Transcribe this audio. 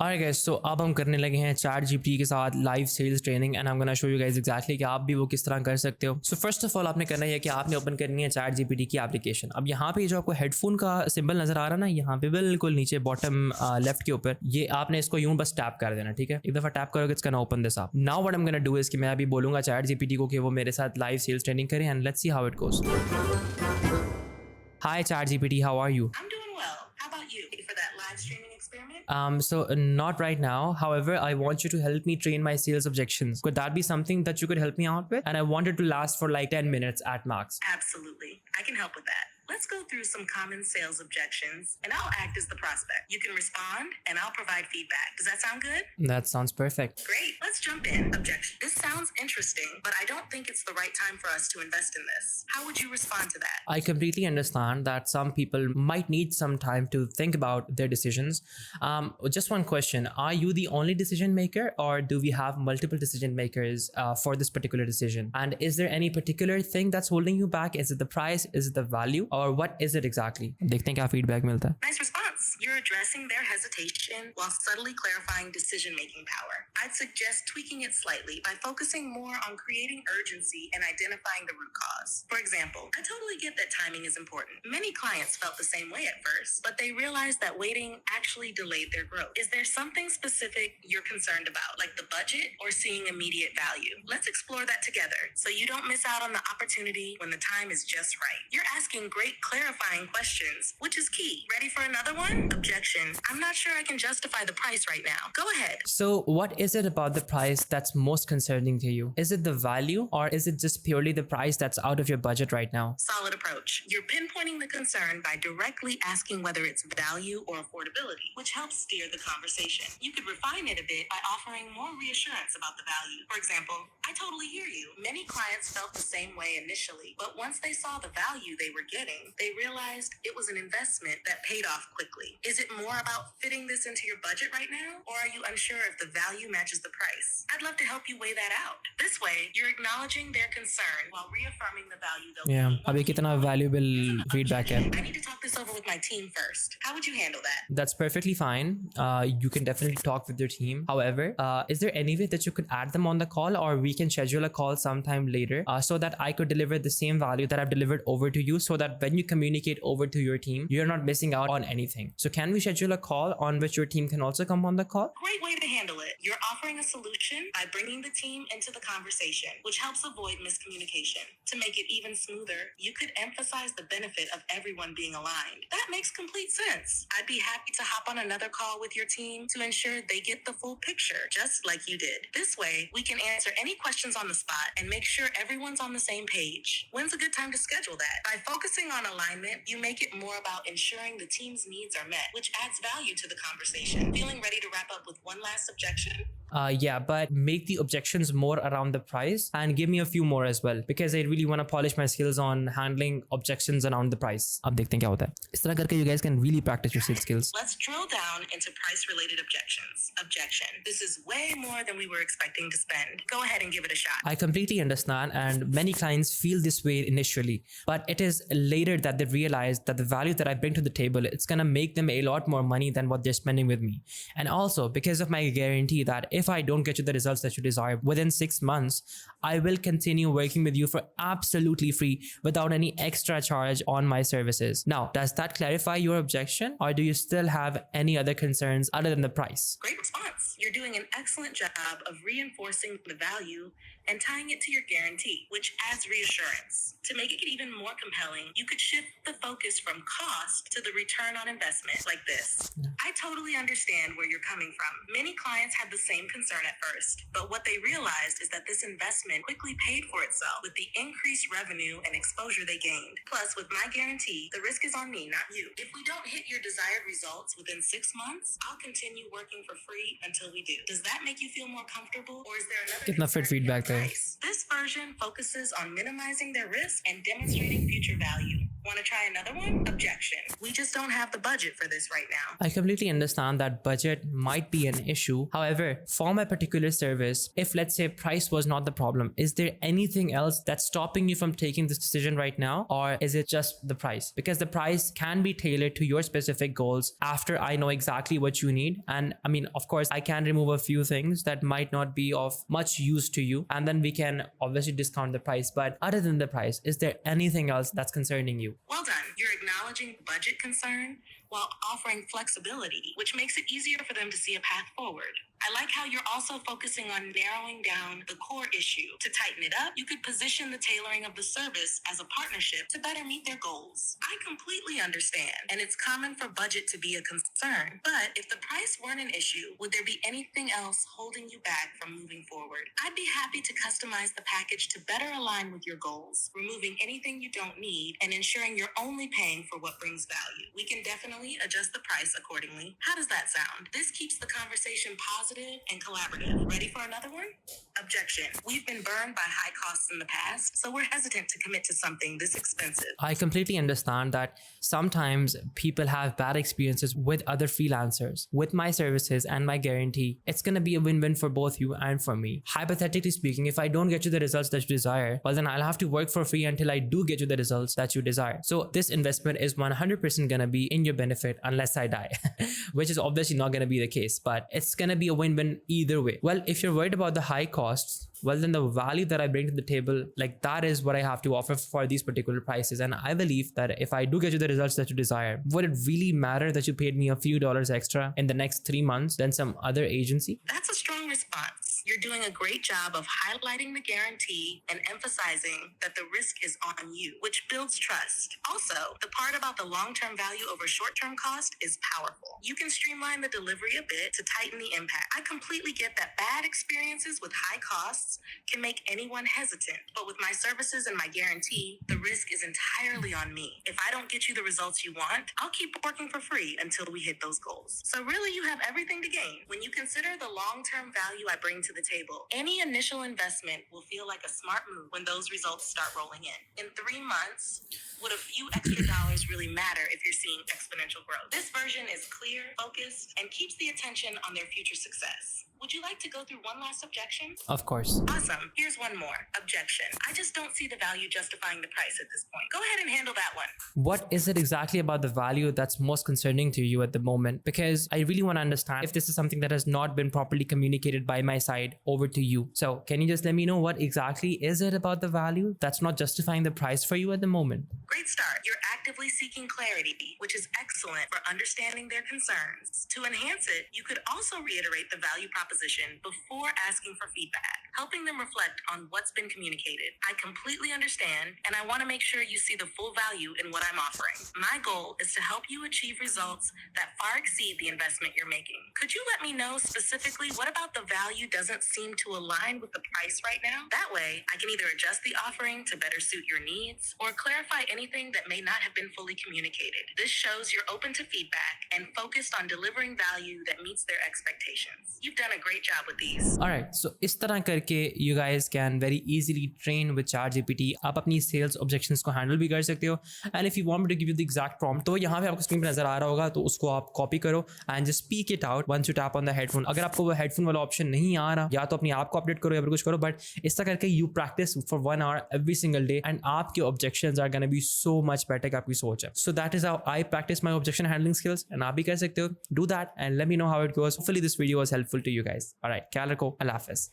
Alright guys, so अब हम करने लगे हैं ChatGPT के साथ live sales training and I am gonna show you guys exactly कि आप भी वो किस तरह कर सकते हो। सो फर्स्ट ऑफ ऑल आपने करना है कि आपने ओपन करनी है ChatGPT की एप्लीकेशन। अब यहाँ पे जो आपको हेडफोन का सिंबल नजर आ रहा है ना, यहाँ पे बिल्कुल नीचे बॉटम लेफ्ट के ऊपर, ये आपने इसको यूं बस टैप कर देना, ठीक है। एक दफा टैप करोगे it's gonna open this up. Now what I am gonna do is कि मैं अभी बोलूंगा ChatGPT को कि वो मेरे साथ लाइव सेल्स ट्रेनिंग करे and let's see how it goes. Hi ChatGPT, how are you? I'm doing well. How about you? Ready for that live streaming experiment? So not right now. However, I want you to help me train my sales objections. Could that be something that you could help me out with? And I want it to last for like 10 minutes at max. Absolutely. I can help with that. Let's go through some common sales objections, and I'll act as the prospect. You can respond, and I'll provide feedback. Does that sound good? That sounds perfect. Great. Let's jump in. Objection. This sounds interesting, but I don't think it's the right time for us to invest in this. How would you respond to that? I completely understand that some people might need some time to think about their decisions. Just one question. Are you the only decision maker, or do we have multiple decision makers for this particular decision? And is there any particular thing that's holding you back? Is it the price? Is it the value? Or what is it exactly? देखते हैं क्या feedback मिलता है. Nice response. You're addressing their hesitation while subtly clarifying decision-making power. I'd suggest tweaking it slightly by focusing more on creating urgency and identifying the root cause. For example, I totally get that timing is important. Many clients felt the same way at first, but they realized that waiting actually delayed their growth. Is there something specific you're concerned about, like the budget or seeing immediate value? Let's explore that together so you don't miss out on the opportunity when the time is just right. You're asking great clarifying questions, which is key. Ready for another one? Objection. I'm not sure I can justify the price right now. Go ahead. So what is it about the price that's most concerning to you? Is it the value, or is it just purely the price that's out of your budget right now? Solid approach. You're pinpointing the concern by directly asking whether it's value or affordability, which helps steer the conversation. You could refine it a bit by offering more reassurance about the value. For example, I totally hear you. Many clients felt the same way initially, but once they saw the value they were getting, they realized it was an investment that paid off quickly. Is it more about fitting this into your budget right now, or are you unsure if the value matches the price? I'd love to help you weigh that out. This way, you're acknowledging their concern while reaffirming the value they'll Yeah, gain. अभी कितना valuable feedback है. I need to talk this over with my team first. How would you handle that? That's perfectly fine. You can definitely talk with your team. However, is there any way that you could add them on the call, or we can schedule a call sometime later so that I could deliver the same value that I've delivered over to you, so that when you communicate over to your team, you're not missing out on anything. So can we schedule a call on which your team can also come on the call? Great way to handle it. You're offering a solution by bringing the team into the conversation, which helps avoid miscommunication. To make it even smoother, you could emphasize the benefit of everyone being aligned. That makes complete sense. I'd be happy to hop on another call with your team to ensure they get the full picture, just like you did. This way, we can answer any questions on the spot and make sure everyone's on the same page. When's a good time to schedule that? By focusing on alignment, you make it more about ensuring the team's needs are met, which adds value to the conversation. Feeling ready to wrap up with one last objection? Yeah, but make the objections more around the price and give me a few more as well, because I really want to polish my skills on handling objections around the price. अब देखते हैं क्या होता है. इस तरह करके you guys can really practice your sales skills. Let's drill down into price-related objections. Objection. This is way more than we were expecting to spend. Go ahead and give it a shot. I completely understand, and many clients feel this way initially, but it is later that they realize that the value that I bring to the table, it's gonna make them a lot more money than what they're spending with me. And also because of my guarantee that if I don't get you the results that you desire within 6 months, I will continue working with you for absolutely free without any extra charge on my services. Now, does that clarify your objection, or do you still have any other concerns other than the price? Great response. You're doing an excellent job of reinforcing the value and tying it to your guarantee, which adds reassurance. To make it even more compelling, you could shift the focus from cost to the return on investment like this. I totally understand where you're coming from. Many clients had the same concern at first, but what they realized is that this investment quickly paid for itself with the increased revenue and exposure they gained. Plus, with my guarantee, the risk is on me, not you. If we don't hit your desired results within 6 months, I'll continue working for free until we do. Does that make you feel more comfortable, or is there another कितना fit concern feedback with है. price? This version focuses on minimizing their risk and demonstrating future value. Want to try another one? Objection. We just don't have the budget for this right now. I completely understand that budget might be an issue. However, for my particular service, if let's say price was not the problem, is there anything else that's stopping you from taking this decision right now? Or is it just the price? Because the price can be tailored to your specific goals after I know exactly what you need. And I mean, of course, I can remove a few things that might not be of much use to you. And then we can obviously discount the price. But other than the price, is there anything else that's concerning you? Well done. You're acknowledging budget concern while offering flexibility, which makes it easier for them to see a path forward. I like how you're also focusing on narrowing down the core issue. To tighten it up, you could position the tailoring of the service as a partnership to better meet their goals. I completely understand, and it's common for budget to be a concern. But if the price weren't an issue, would there be anything else holding you back from moving forward? I'd be happy to customize the package to better align with your goals, removing anything you don't need and ensuring you're only paying for what brings value. We can definitely adjust the price accordingly. How does that sound? This keeps the conversation positive and collaborative. Ready for another one? Objection. We've been burned by high costs in the past, so we're hesitant to commit to something this expensive. I completely understand that sometimes people have bad experiences with other freelancers. With my services and my guarantee, it's going to be a win-win for both you and for me. Hypothetically speaking, if I don't get you the results that you desire, well then I'll have to work for free until I do get you the results that you desire. So this investment is 100% going to be in your benefit unless I die, which is obviously not going to be the case, but it's going to be a win-win either way. Well, if you're worried about the high costs, well then the value that I bring to the table, like that is what I have to offer for these particular prices. And I believe that if I do get you the results that you desire, would it really matter that you paid me a few dollars extra in the next 3 months than some other agency? That's a strong response. You're doing a great job of highlighting the guarantee and emphasizing that the risk is on you, which builds trust. Also, the part about the long-term value over short-term cost is powerful. You can streamline the delivery a bit to tighten the impact. I completely get that bad experiences with high costs can make anyone hesitant, but with my services and my guarantee, the risk is entirely on me. If I don't get you the results you want, I'll keep working for free until we hit those goals. So really, you have everything to gain. When you consider the long-term value I bring to the table, any initial investment will feel like a smart move when those results start rolling in. In 3 months, would a few extra dollars really matter if you're seeing exponential growth? This version is clear, focused, and keeps the attention on their future success. Would you like to go through one last objection? Of course. Awesome. Here's one more. Objection. I just don't see the value justifying the price at this point. Go ahead and handle that one. What is it exactly about the value that's most concerning to you at the moment? Because I really want to understand if this is something that has not been properly communicated by my side over to you. So can you just let me know what exactly is it about the value that's not justifying the price for you at the moment? Great start. You're actively seeking clarity, which is excellent for understanding their concerns. To enhance it, you could also reiterate the value proposition before asking for feedback, helping them reflect on what's been communicated. I completely understand, and I want to make sure you see the full value in what I'm offering. My goal is to help you achieve results that far exceed the investment you're making. Could you let me know specifically what about the value doesn't seem to align with the price right now? That way, I can either adjust the offering to better suit your needs or clarify anything that may not have been fully communicated. This shows you're open to feedback and focused on delivering value that meets their expectations. You've done a great job with these. Alright, so इस तरह करके you guys can very easily train with ChatGPT. आप अपनी sales objections को handle भी कर सकते हो. And if you want me to give you the exact prompt, तो यहाँ पे आपको screen पे नजर आ रहा होगा, तो उसको आप copy करो and just speak it out once you tap on the headphone. अगर आपको वो headphone वाला option नहीं आ रहा, या तो अपनी app को update करो या फिर कुछ करो, but इस तरह करके you practice for 1 hour every single day and आपके objections are gonna be so much better कि आपकी सोच है. So that is how I practice my objection handling skills, and आप भी कर सकते हो. Do that and let me know how it goes. Hopefully this video was helpful to you guys. Alright, ख्याल रखो. अल्लाह हाफिज़.